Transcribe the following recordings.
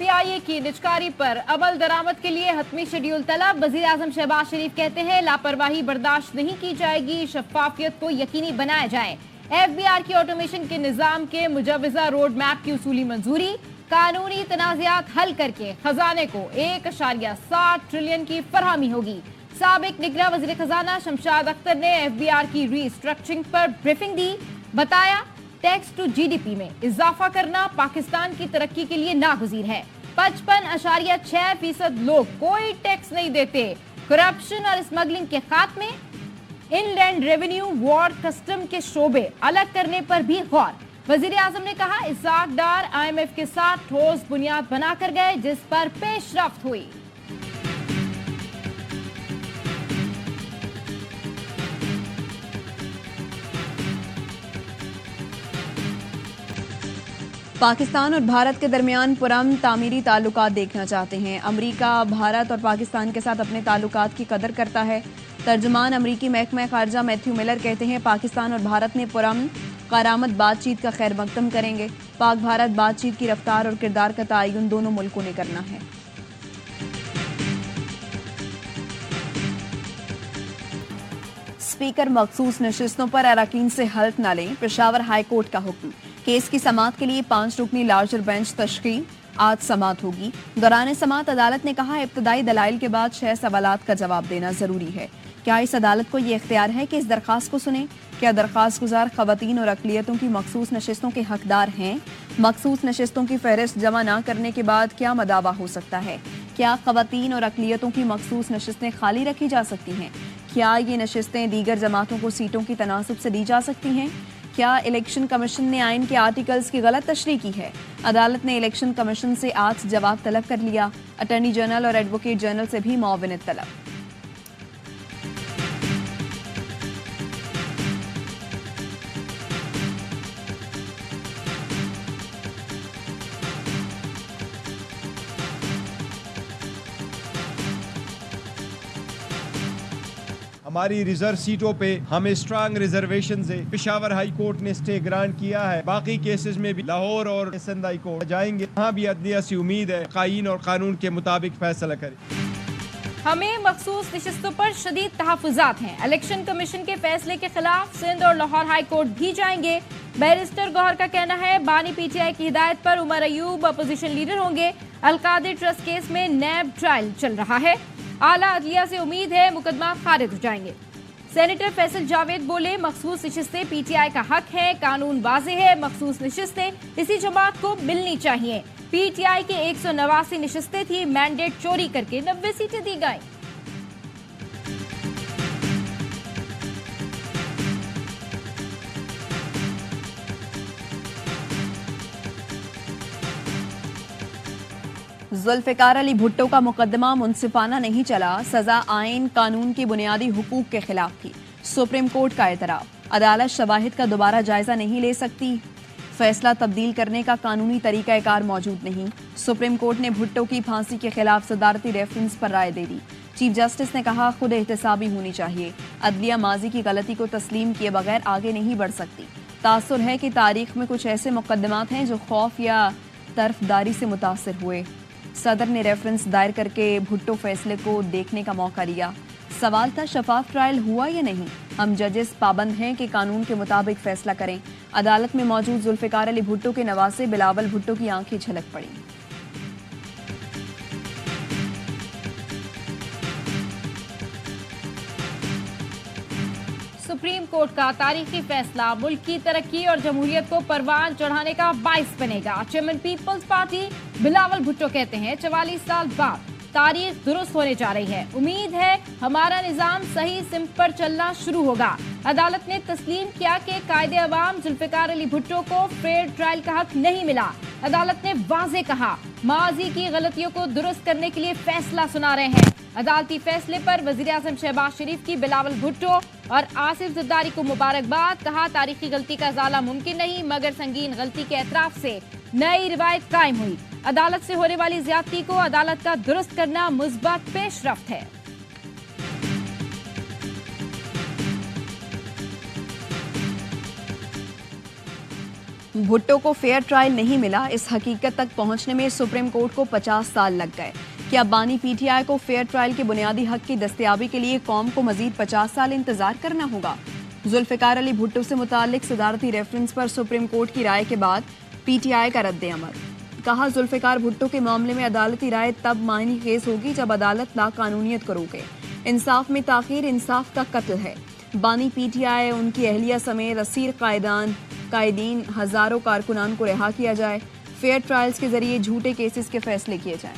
PIA की निजकारी पर अमल दरामद के लिए हतमी शेड्यूल तलब। वजीर आजम शहबाज शरीफ कहते हैं लापरवाही बर्दाश्त नहीं की जाएगी, शफाफियत को यकीनी बनाया जाए। एफबीआर की ऑटोमेशन के निजाम के मुजवजा रोड मैप की उसूली मंजूरी। कानूनी तनाज़ात हल करके खजाने को 1.7 ट्रिलियन की फरहमी होगी। साबिक निगरां वजीर खजाना शमशाद अख्तर ने एफबीआर की रीस्ट्रक्चरिंग पर ब्रीफिंग दी। बताया टैक्स टू जीडीपी में इजाफा करना पाकिस्तान की तरक्की के लिए नागुज़ीर है। 55.6% लोग कोई टैक्स नहीं देते। करप्शन और स्मगलिंग के खात्मे, इनलैंड रेवेन्यू, वार, कस्टम के शोबे अलग करने पर भी गौर। वजीर आजम ने कहा इसाक डार IMF के साथ ठोस बुनियाद बनाकर गए जिस पर पेशरफ्त हुई। पाकिस्तान और भारत के दरमियान पुरअमन तामीरी ताल्लुकात देखना चाहते हैं। अमरीका भारत और पाकिस्तान के साथ अपने ताल्लुकात की कदर करता है। तर्जुमान अमरीकी महकमा खारजा मैथ्यू मिलर कहते हैं पाकिस्तान और भारत ने पुरअमन करामत बातचीत का खैर मकदम करेंगे। पाक भारत बातचीत की रफ्तार और किरदार का तयन दोनों मुल्कों ने करना है। स्पीकर मखसूस नशिस्तों पर अरकान से हल्फ न लें, पेशावर हाई कोर्ट का हुक्म। केस की समाअत के लिए 5 रुकनी लार्जर बेंच तश्कील। आज समाअत होगी। दौरान समाअत अदालत ने कहा इब्तदाई दलाइल के बाद 6 सवालात का जवाब देना जरूरी है। क्या इस अदालत को ये इख्तियार है कि इस दरख्वास्त को सुने? क्या दरख्वास्त गुजार खवातीन और अकलियतों की मखसूस नशिस्तों के हकदार हैं? मखसूस नशिस्तों की फहरिस्त जमा न करने के बाद क्या मदावा हो सकता है? क्या खवातीन और अकलियतों की मखसूस नशिस्तें खाली रखी जा सकती हैं? क्या ये नशिस्तें दीगर जमातों को सीटों की तनासुब से दी जा सकती हैं? क्या इलेक्शन कमीशन ने आइन के आर्टिकल्स की गलत तशरीह की है? अदालत ने इलेक्शन कमीशन से आज जवाब तलब कर लिया। अटॉर्नी जनरल और एडवोकेट जनरल से भी मुआवनत तलब। हमारी रिजर्व सीटों पे हमें स्ट्रांग रिजर्वेशन है। पेशावर हाई कोर्ट ने स्टे ग्रांट किया है। बाकी केसेस में भी लाहौर और सिंध हाई कोर्ट जाएंगे। यहाँ भी अदलिया से उम्मीद है कानून और कानून के मुताबिक फैसला करे। हमें मखसूस नशिस्तों पर शदीद तहफ़्फ़ुज़ात हैं। इलेक्शन कमीशन के फैसले के खिलाफ सिंध और लाहौर हाई कोर्ट भी जाएंगे। बैरिस्टर गौहर का कहना है बानी PTI की हिदायत पर उमर अयूब अपोजिशन लीडर होंगे। अलकादिर ट्रस्ट केस में नैब ट्रायल चल रहा है। आला अदलिया से उम्मीद है मुकदमा खारिज हो जाएंगे। सेनेटर फैसल जावेद बोले मखसूस नशिस्तें PTI का हक है, कानून वाज़ेह है, मखसूस नशिस्तें इसी जमात को मिलनी चाहिए। PTI के 189 नशिस्तें थी, मैंडेट चोरी करके 90 सीटें दी गई। जुल्फ़िकार अली भुट्टो का मुकदमा मुनसिफाना नहीं चला, सजा आइन कानून की बुनियादी हुकूक के खिलाफ थी। सुप्रीम कोर्ट का एतराफ़, अदालत शवाहिद का दोबारा जायजा नहीं ले सकती। फैसला तब्दील करने का कानूनी तरीक़ाकार मौजूद नहीं। सुप्रीम कोर्ट ने भुट्टो की फांसी के खिलाफ सदारती रेफरेंस पर राय दे दी। चीफ जस्टिस ने कहा खुद एहतसाबी होनी चाहिए। अदलिया माजी की गलती को तस्लीम किए बगैर आगे नहीं बढ़ सकती। तासुर है कि तारीख में कुछ ऐसे मुकदमात हैं जो खौफ या तरफदारी से मुतासर हुए। सदर ने रेफरेंस दायर करके भुट्टो फैसले को देखने का मौका लिया। सवाल था शफाफ ट्रायल हुआ या नहीं। हम जजेस पाबंद हैं कि कानून के मुताबिक फैसला करें। अदालत में मौजूद जुल्फ़िकार अली भुट्टो के नवासे बिलावल भुट्टो की आंखें झलक पड़ी। सुप्रीम कोर्ट का तारीखी फैसला मुल्क की तरक्की और जमहूरियत को परवान चढ़ाने का बाइस बनेगा। Chairman people's party Bilawal Bhutto कहते हैं 44 साल बाद तारीख दुरुस्त होने जा रही है। उम्मीद है हमारा निजाम सही सिमत पर चलना शुरू होगा। अदालत ने तस्लीम किया कि कायदे अवाम जुल्फ़िकार अली भुट्टो को फेयर ट्रायल का हक नहीं मिला। अदालत ने वाज़े कहा माजी की गलतियों को दुरुस्त करने के लिए फैसला सुना रहे हैं। अदालती फैसले पर वज़ीर आज़म शहबाज शरीफ की बिलावल भुट्टो और आसिफ ज़रदारी को मुबारकबाद। कहा तारीखी गलती का इज़ाला मुमकिन नहीं मगर संगीन गलती के एतराफ़ से नई रिवायत कायम हुई। अदालत से होने वाली ज्यादती को अदालत का दुरुस्त करना मुस्बत पेशरफ्त है। भुट्टो को फेयर ट्रायल नहीं मिला, इस हकीकत तक पहुंचने में सुप्रीम कोर्ट को 50 साल लग गए। क्या बानी पीटीआई को फेयर ट्रायल के बुनियादी हक की दस्तयाबी के लिए कौम को मजीद 50 साल इंतजार करना होगा? जुल्फिकार अली भुट्टो से मुतालिक सदारती रेफरेंस पर सुप्रीम कोर्ट की राय के बाद पीटीआई का रद्द अमल। कहा, जुल्फिकार भुट्टो के मामले में अदालती राय तब मायने खेज होगी जब अदालत लाकानूनियत को रोके। इंसाफ में ताखीर इंसाफ का कत्ल है। बानी पीटीआई उनकी अहलिया समेत असीर कायदीन हजारों कारकुनान को रिहा किया जाए। फेयर ट्रायल्स के जरिए झूठे केसेस के फैसले किए जाएं।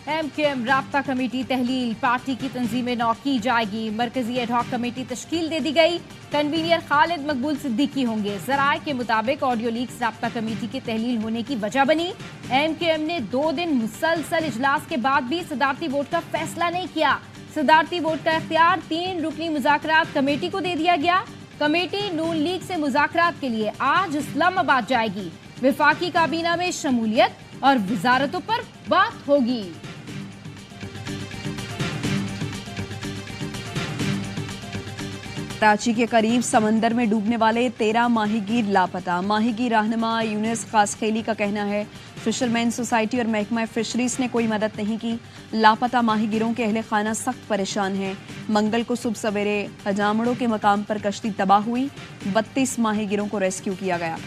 एमकेएम राब्ता कमेटी तहलील, पार्टी की तंजीमें नौ की जाएगी। मरकजी एडहॉक कमेटी तश्कील दे दी गई। कन्वीनियर खालिद मकबूल सिद्दीकी होंगे। जराए के मुताबिक ऑडियो लीक्स राब्ता कमेटी की तहलील होने की वजह बनी। एमकेएम ने 2 दिन मुसलसल इजलास के बाद भी सदारती वोट का फैसला नहीं किया। सदारती वोट का इख्तियार 3 रुकनी मुज़ाकरात कमेटी को दे दिया गया। कमेटी नून लीग से मुज़ाकरात के लिए आज इस्लामाबाद जाएगी। विफाकी काबीना में शमूलियत और वजारतों पर बात होगी। कराची के करीब समंदर में डूबने वाले 13 माहीगीर लापता। माहीगीर रहनुमा यूनुस खासखेली का कहना है, फिशरमैन सोसाइटी और महकमा फिशरीज ने कोई मदद नहीं की। लापता माहीगीरों के अहले खाना सख्त परेशान हैं। मंगल को सुबह सवेरे हजामड़ों के मकाम पर कश्ती तबाह हुई। 32 माहीगीरों को रेस्क्यू किया गया।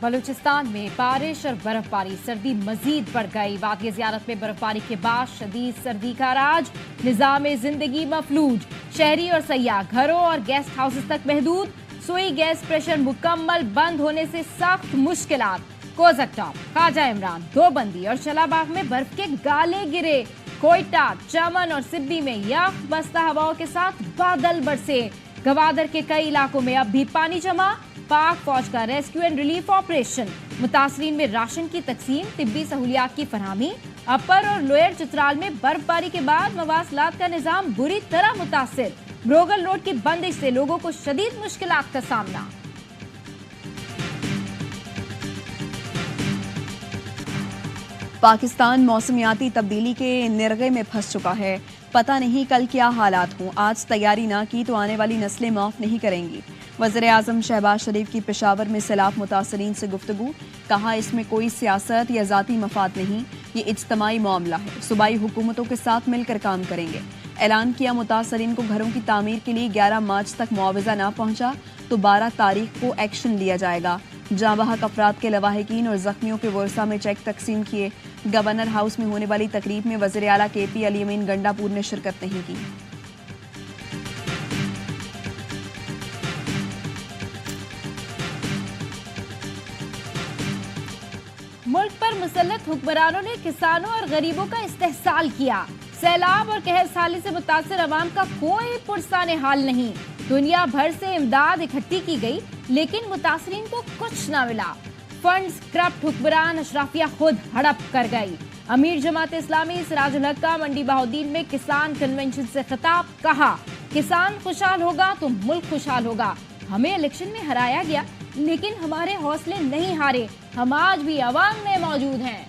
बलूचिस्तान में बारिश और बर्फबारी, सर्दी मजीद बढ़ गई। वादिया ज़ियारत में बर्फबारी के बाद शदीद सर्दी का राज, निज़ाम जिंदगी मफलूज। शहरी और सयाह घरों और गेस्ट हाउसेस तक महदूद। सुई गैस प्रेशर मुकम्मल बंद होने से सख्त मुश्किलात। कोज़क टॉप, ख्वाजा इमरान, दोबंदी और शलाबाग में बर्फ के गाले गिरे। कोयटा, चमन और सिब्बी में यख बस्ता हवाओं के साथ बादल बरसे। गवादर के कई इलाकों में अब भी पानी जमा। पाक फौज का रेस्क्यू एंड रिलीफ ऑपरेशन। मुतासरीन में राशन की तकसीम, तिब्बी सहूलियात की फरहमी। अपर और लोअर चित्राल में बर्फबारी के बाद मवासलात का निजाम बुरी तरह मुतासिर। ब्रोगल रोड की बंदिश से लोगों को शदीद मुश्किलात का सामना। पाकिस्तान मौसमियाती तब्दीली के निर्गे में फंस चुका है। पता नहीं कल क्या हालात हों। आज तैयारी ना की तो आने वाली नस्लें माफ़ नहीं करेंगी। वज़ीर-ए-आज़म शहबाज शरीफ की पेशावर में सैलाब मुतासरीन से गुफ्तगू। कहा, इसमें कोई सियासत या ज़ाती मफाद नहीं, ये इज्तमाई मामला है। सूबाई हुकूमतों के साथ मिलकर काम करेंगे। ऐलान किया, मुतासरीन को घरों की तामीर के लिए 11 मार्च तक मुआवजा ना पहुंचा तो 12 तारीख को एक्शन लिया जाएगा। जाँबहक अफराद के लवाहिकीन और जख्मियों के वर्सा में चेक तकसीम किए। गवर्नर हाउस में होने वाली तकरीब में वज़ीर आला KP अली अमीन गंडापुर ने शिरकत नहीं की। मुल्क पर मुसल्लत हुक्मरानों ने किसानों और गरीबों का इस्तेहसाल किया। सैलाब और कहर साली से मुतासिर अवाम का कोई पुरसाने हाल नहीं। दुनिया भर से इमदाद इकट्ठी की गई, लेकिन मुतासरीन को कुछ ना मिला। फंड्स करप्ट हुक्मरान अशराफिया खुद हड़प कर गई। अमीर जमात इस्लामी सिराजुल हक का मंडी बहाउद्दीन में किसान कन्वेंशन से खिताब। कहा, किसान खुशहाल होगा तो मुल्क खुशहाल होगा। हमें इलेक्शन में हराया गया, लेकिन हमारे हौसले नहीं हारे। हम आज भी अवाम में मौजूद हैं।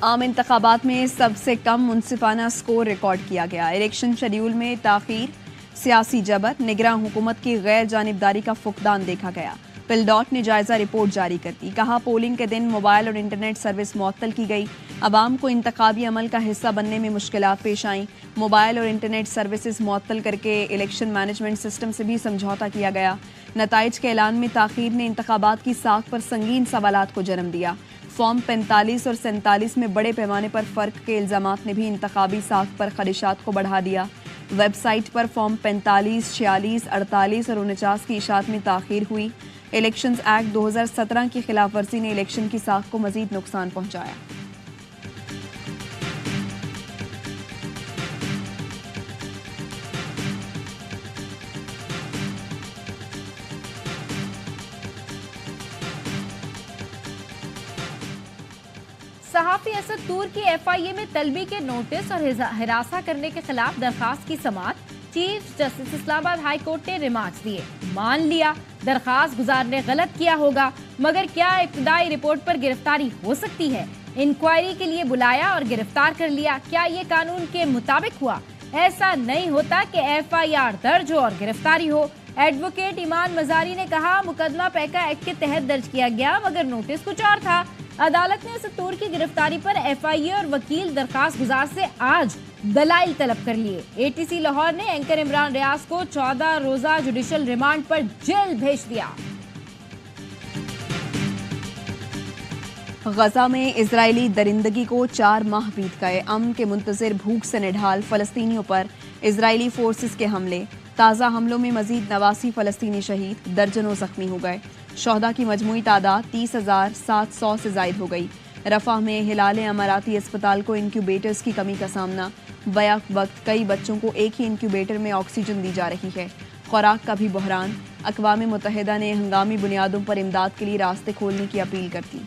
आम इंतखाबात में सबसे कम मुनसिफाना स्कोर रिकॉर्ड किया गया। इलेक्शन शेड्यूल में ताखीर, सियासी जबर, निगरान हुकूमत की गैर जानिबदारी का फुकदान देखा गया। पिलडॉट ने जायजा रिपोर्ट जारी कर दी। कहा, पोलिंग के दिन मोबाइल और इंटरनेट सर्विस मुअत्तल की गई। अवाम को इंतखाबी अमल का हिस्सा बनने में मुश्किलात पेश आईं। मोबाइल और इंटरनेट सर्विसेज मुअत्तल करके इलेक्शन मैनेजमेंट सिस्टम से भी समझौता किया गया। नताइज के ऐलान में ताखीर ने इंतखाबात की साख पर संगीन सवालात को जन्म दिया। फॉर्म 45 और 47 में बड़े पैमाने पर फ़र्क के इल्ज़ामात ने भी इंतखाबी साख पर खदशात को बढ़ा दिया। वेबसाइट पर फॉर्म 45, 46, 48 और 49 की इशात में ताखीर हुई। इलेक्शंस एक्ट 2017 की खिलाफ वर्जी ने इलेक्शन की साख को मजीद नुकसान पहुंचाया। सहाफी असद तूर की FIA में तलबी के नोटिस और हिरासा करने के खिलाफ दरखास्त की समाअत। Chief justice Islamabad high court ने रिमार्क्स दिए। मान लिया दरखास्त गुजार ने गलत किया होगा, मगर क्या इब्तदाई रिपोर्ट पर गिरफ्तारी हो सकती है? इंक्वायरी के लिए बुलाया और गिरफ्तार कर लिया, क्या ये कानून के मुताबिक हुआ? ऐसा नहीं होता कि FIR दर्ज हो और गिरफ्तारी हो। एडवोकेट ईमान मजारी ने कहा, मुकदमा पैका एक्ट के तहत दर्ज किया गया, मगर नोटिस कुछ और था। अदालत ने सत्तूर की गिरफ्तारी पर FIA और वकील दरखास्त गुजार से आज दलाइल तलब कर लिए। ATC लाहौर ने एंकर इमरान रियाज को 14 रोजा जुडिशल रिमांड पर जेल भेज दिया। गजा में इजरायली दरिंदगी को 4 माह बीत गए। अमन के मुंतजर भूख से निढाल फलस्तीनियों पर इजरायली फोर्सेस के हमले। ताज़ा हमलों में मजीद 89 फलस्तीनी शहीद, दर्जनों जख्मी हो गए। शोहदा की मजमूई तादाद 30,700 से जायद हो गई। रफा में हिलाल अमाराती अस्पताल को इंक्यूबेटर्स की कमी का सामना। बैक वक्त कई बच्चों को एक ही इंक्यूबेटर में ऑक्सीजन दी जा रही है। खुराक का भी बहरान। अक़वाम मुत्तहिदा ने हंगामी बुनियादों पर इमदाद के लिए रास्ते खोलने की अपील कर दी।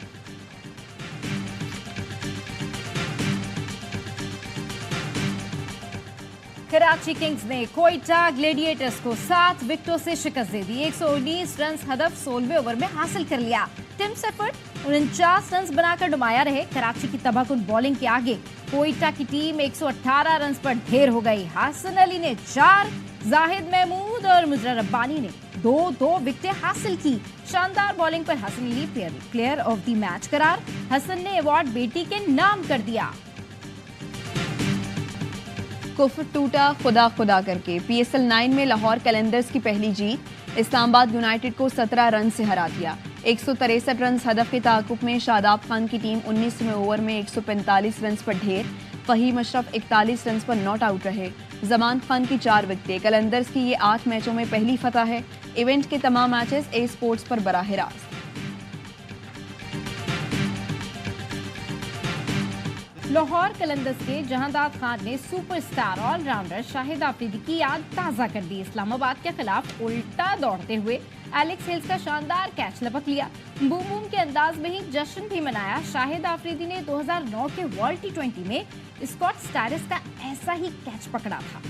कराची किंग्स ने कोयटा ग्लेडिएटर्स को 7 विकेटों से शिकस्त दे दी। 119 रन हदफ 16वें ओवर में हासिल कर लिया। टिम सेफर्ड 49 रन बनाकर नुमाया रहे। कराची की तबाहकुन बॉलिंग के आगे कोयटा की टीम 118 रन पर ढेर हो गई। हसन अली ने 4, जाहिद महमूद और मुजरा रब्बानी ने 2-2 विकेटें हासिल की। शानदार बॉलिंग पर Hasan Ali player of the match करार। हसन ने अवार्ड बेटी के नाम कर दिया। कुफ्र टूटा खुदा खुदा करके। PSL 9 में लाहौर कैलेंडर्स की पहली जीत। इस्लामाबाद यूनाइटेड को 17 रन से हरा दिया। 163 रन हदफ के ताकुब में शादाब खान की टीम 19वें ओवर में 145 रन पर ढेर। फहीम अशरफ 41 रन पर नॉट आउट रहे। जमान खान की 4 विकेटें। कैलेंडर्स की ये 8 मैचों में पहली फतह है। इवेंट के तमाम मैचेस A स्पोर्ट्स पर बराह रास्त। लाहौर कलंदर्स के जहांदाद खान ने सुपरस्टार ऑलराउंडर शाहिद आफरीदी की याद ताज़ा कर दी। इस्लामाबाद के खिलाफ उल्टा दौड़ते हुए एलेक्स हिल्स का शानदार कैच लपक लिया। बूम बूम के अंदाज में ही जश्न भी मनाया। शाहिद आफरीदी ने 2009 के वर्ल्ड T20 में स्कॉट स्टायरिस का ऐसा ही कैच पकड़ा था।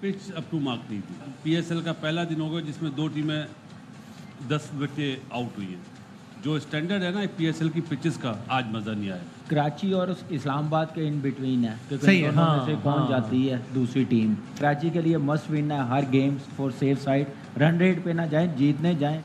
पिच अप टू मार्क नहीं थी। PSL का पहला दिन होगा जिसमें 2 टीमें 10 विकेट आउट हुई हैं। जो स्टैंडर्ड है ना PSL की पिचेस का, आज मज़ा नहीं आया। कराची और इस्लामाबाद के इन बिटवीन है कि सही है, दोनों में हाँ, से कौन जाती है दूसरी टीम। कराची के लिए मस्ट विन है हर games for safe side. Run rate पे ना जाएं, जीतने जाएं।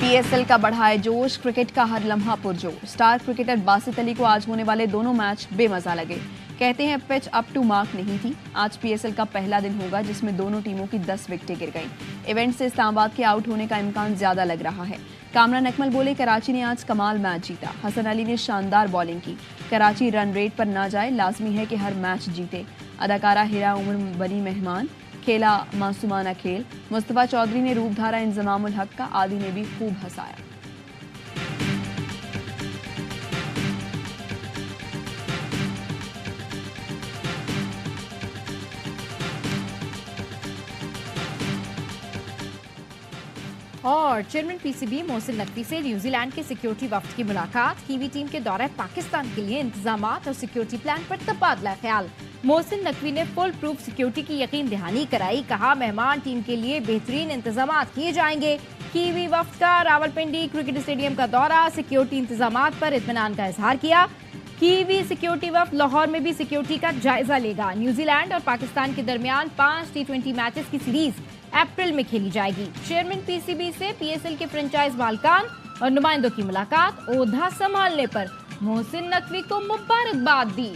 PSL का बढ़ाए जोश, क्रिकेट का हर लम्हा पुरजोर। स्टार क्रिकेटर बासित अली को आज होने वाले दोनों मैच बेमजा लगे। कहते हैं पिच अप टू मार्क नहीं थी। आज PSL का पहला दिन होगा जिसमें दोनों टीमों की 10 विकेटें गिर गईं। इवेंट से इस्लामाबाद के आउट होने का इम्कान ज्यादा लग रहा है। कामरान अकमल बोले, कराची ने आज कमाल मैच जीता। हसन अली ने शानदार बॉलिंग की। कराची रन रेट पर ना जाए, लाजमी है कि हर मैच जीते। अदाकारा हिरा उमर बनी मेहमान, खेला मासूमाना खेल। मुस्तफा चौधरी ने रूपधारा इंजमामुल हक का, आदि ने भी खूब हंसाया। और चेयरमैन PCB मोहसिन नकवी से न्यूजीलैंड के सिक्योरिटी वफ्द की मुलाकात। कीवी टीम के दौरे पाकिस्तान के लिए इंतजामात और सिक्योरिटी प्लान पर तबादला ख्याल। मोहसिन नकवी ने फुल प्रूफ सिक्योरिटी की यकीन दहानी कराई। कहा, मेहमान टीम के लिए बेहतरीन इंतजामात किए जाएंगे। कीवी वफ्द का रावलपिंडी क्रिकेट स्टेडियम का दौरा, सिक्योरिटी इंतजामात पर इत्मीनान का इजहार किया। कीवी सिक्योरिटी वफ्द लाहौर में भी सिक्योरिटी का जायजा लेगा। न्यूजीलैंड और पाकिस्तान के दरमियान 5 T20 मैचेस की सीरीज अप्रैल में खेली जाएगी। चेयरमैन PCB से PSL के फ्रेंचाइज मालिकान और नुमाइंदों की मुलाकात। ओहदा संभालने पर मोहसिन नकवी को मुबारकबाद दी।